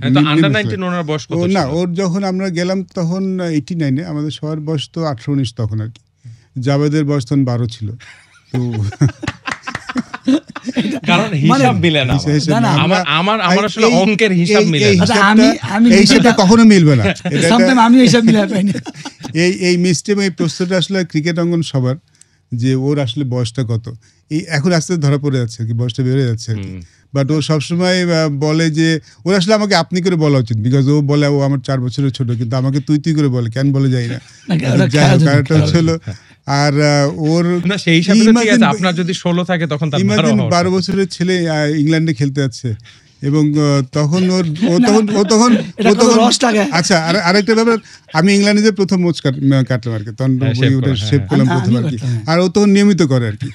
Under 19 ওনার বয়স কত ছিল? না, ওর যখন আমরা গেলাম তখন 89-এ, আমাদের সবার বয়স তো 18-19 তখন আর কি। জাভেদের বয়স তখন 12 ছিল। তো কারণ হিসাব মিলে না আমার আসলে অঙ্কের হিসাব মিলে না। এই হিসাবটা কখনো মিলবে না। আমি হিসাব মিলাই পাই না। এই মিস্টেক, এই প্রশ্নটা আসলে ক্রিকেট অঙ্গন সবার, যে ওর আসলে বয়সটা কত, এই এখন আস্তে ধরা পড়ে যাচ্ছে আর কি, বয়সটা বেড়ে যাচ্ছে আর কি। বাট ও সবসময় বলে যে ওর আসলে আমাকে আপনি করে বলা উচিত, বিকজ ও বলে ও আমার 4 বছরের ছোট, কিন্তু আমাকে তুই করে বলে, কেন বলে যাই না। কারণটা হচ্ছিল আর ওর সেই হিসাবে ঠিক আছে, আপনার যদি 16 থাকে তখন তার 12 বছরের ছেলে ইংল্যান্ডে খেলতে যাচ্ছে, এবং তখন আচ্ছা। আরেকটা ব্যাপার, আমি ইংল্যান্ডে যে প্রথম মোচ কাটলাম আর কি, তখন শেভ করলাম প্রথম আর কি, আর ও তখন নিয়মিত করে আর কি।